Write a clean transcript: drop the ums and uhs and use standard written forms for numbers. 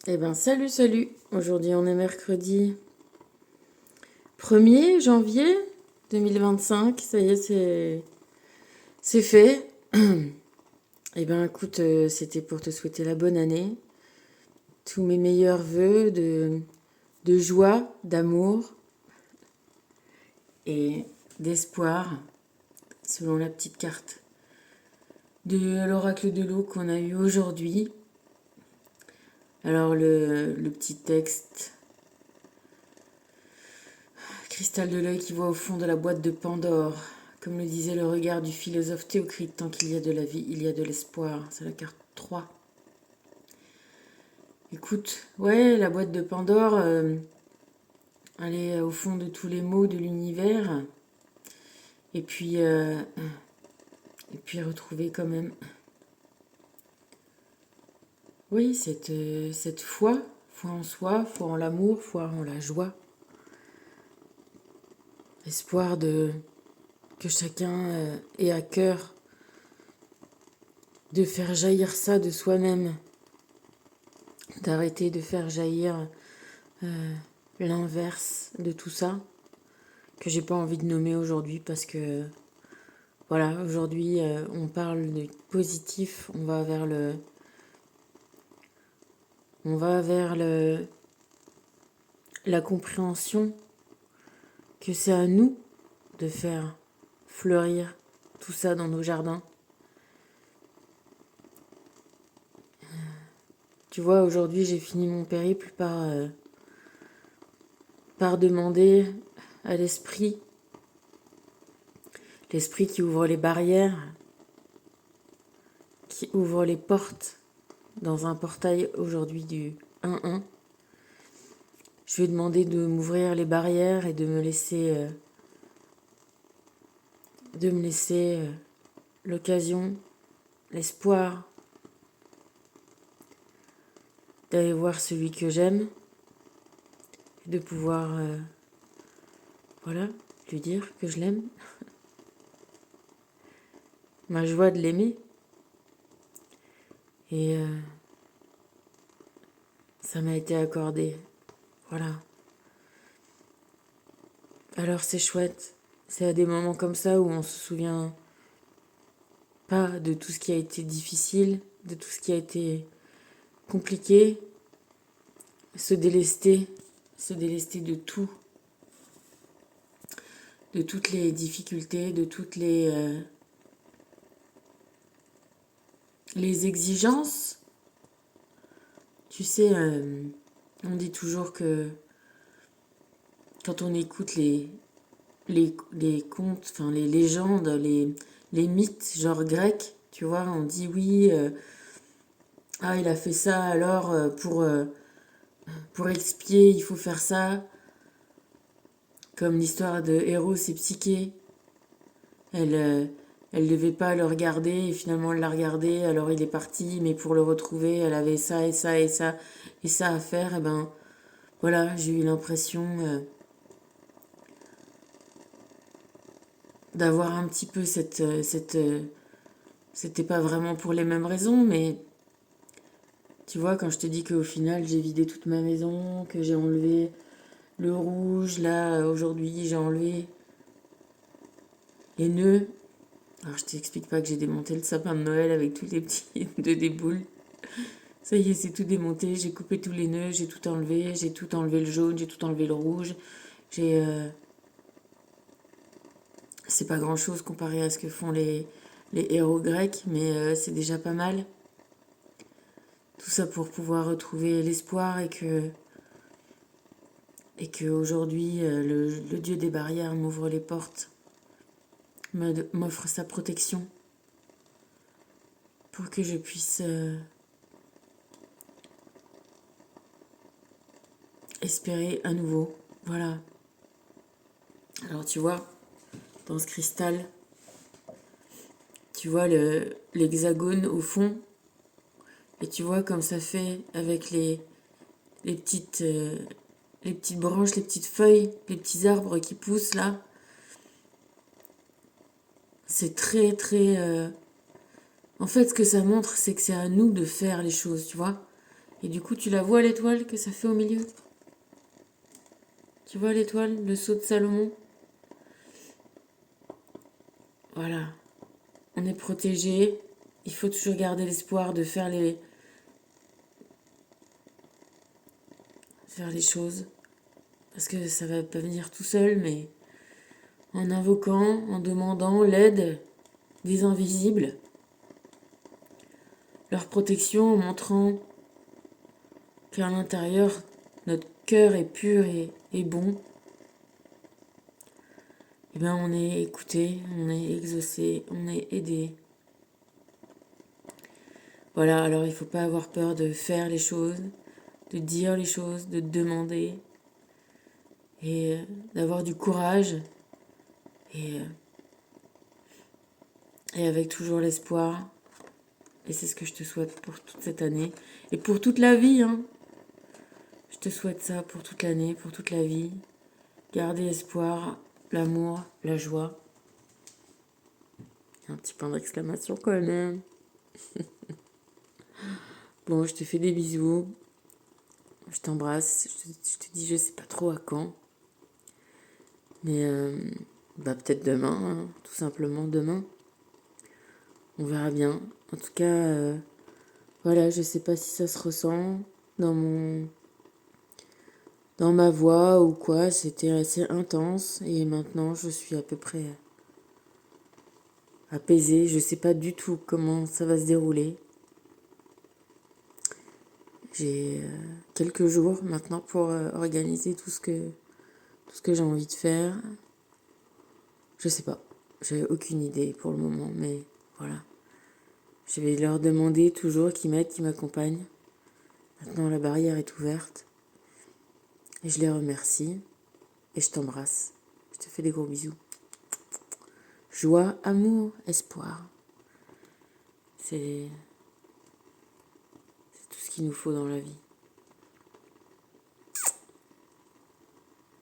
Eh ben salut, salut. Aujourd'hui on est mercredi 1er janvier 2025. Ça y est, c'est fait. Eh ben écoute, c'était pour te souhaiter la bonne année. Tous mes meilleurs vœux de joie, d'amour et d'espoir, selon la petite carte de l'oracle de l'eau qu'on a eu aujourd'hui. Alors le petit texte, cristal de l'œil qui voit au fond de la boîte de Pandore. Comme le disait le regard du philosophe Théocrite, tant qu'il y a de la vie, il y a de l'espoir. C'est la carte 3. Écoute, ouais, la boîte de Pandore, elle est au fond de tous les mots de l'univers. Et puis, retrouver quand même, oui, cette foi, foi en soi, foi en l'amour, foi en la joie. Espoir que chacun ait à cœur de faire jaillir ça de soi-même, d'arrêter de faire jaillir l'inverse de tout ça, que j'ai pas envie de nommer aujourd'hui parce que voilà, aujourd'hui on parle de positif, on va vers la compréhension que c'est à nous de faire fleurir tout ça dans nos jardins. Tu vois, aujourd'hui j'ai fini mon périple par demander à l'esprit qui ouvre les barrières, qui ouvre les portes dans un portail aujourd'hui du 1-1. Je lui ai demandé de m'ouvrir les barrières et de me laisser l'occasion, l'espoir d'aller voir celui que j'aime et de pouvoir, voilà, lui dire que je l'aime, ma joie de l'aimer. Et ça m'a été accordé. Voilà. Alors c'est chouette. C'est à des moments comme ça où on se souvient pas de tout ce qui a été difficile, de tout ce qui a été compliqué, se délester de tout, de toutes les difficultés, de toutes les exigences. Tu sais, on dit toujours que quand on écoute les contes, enfin les légendes, les mythes, genre grecs, tu vois, on dit oui, ah il a fait ça, alors pour expier, il faut faire ça. Comme l'histoire de Héros et Psyché. Elle, euh, elle devait pas le regarder et finalement elle l'a regardé, alors il est parti, mais pour le retrouver, elle avait ça et ça et ça et ça à faire. Et ben voilà, j'ai eu l'impression d'avoir un petit peu c'était pas vraiment pour les mêmes raisons, mais tu vois, quand je te dis qu'au final j'ai vidé toute ma maison, que j'ai enlevé le rouge, là aujourd'hui j'ai enlevé les nœuds. Alors je t'explique pas que j'ai démonté le sapin de Noël avec tous les petits de des boules. Ça y est, c'est tout démonté, j'ai coupé tous les nœuds, j'ai tout enlevé le jaune, j'ai tout enlevé le rouge. J'ai C'est pas grand-chose comparé à ce que font les héros grecs, mais c'est déjà pas mal. Tout ça pour pouvoir retrouver l'espoir et que aujourd'hui le dieu des barrières m'ouvre les portes, m'offre sa protection pour que je puisse espérer à nouveau. Voilà. Alors tu vois, dans ce cristal, tu vois l'hexagone au fond, et tu vois comme ça fait avec les les petites branches, les petites feuilles, les petits arbres qui poussent là. C'est très très... En fait, ce que ça montre, c'est que c'est à nous de faire les choses, tu vois. Et du coup, tu la vois l'étoile que ça fait au milieu? Tu vois l'étoile, le sceau de Salomon? Voilà. On est protégé. Il faut toujours garder l'espoir de faire les choses. Parce que ça va pas venir tout seul, mais en invoquant, en demandant l'aide des invisibles, leur protection, en montrant qu'à l'intérieur, notre cœur est pur et bon, et bien on est écouté, on est exaucé, on est aidé. Voilà, alors il ne faut pas avoir peur de faire les choses, de dire les choses, de demander, et d'avoir du courage, et, et avec toujours l'espoir. Et c'est ce que je te souhaite pour toute cette année, et pour toute la vie, hein. Je te souhaite ça pour toute l'année, pour toute la vie. Garder espoir, l'amour, la joie. Un petit point d'exclamation quand même. Bon, je te fais des bisous. Je t'embrasse. Je te dis, je sais pas trop à quand. Mais peut-être demain, hein, tout simplement demain. On verra bien. En tout cas, voilà, je sais pas si ça se ressent dans ma voix ou quoi. C'était assez intense et maintenant je suis à peu près apaisée. Je sais pas du tout comment ça va se dérouler. J'ai quelques jours maintenant pour organiser tout ce que j'ai envie de faire. Je sais pas. J'ai aucune idée pour le moment, mais voilà. Je vais leur demander toujours qu'ils m'aident, qu'ils m'accompagnent. Maintenant, la barrière est ouverte. Et je les remercie. Et je t'embrasse. Je te fais des gros bisous. Joie, amour, espoir. C'est tout ce qu'il nous faut dans la vie.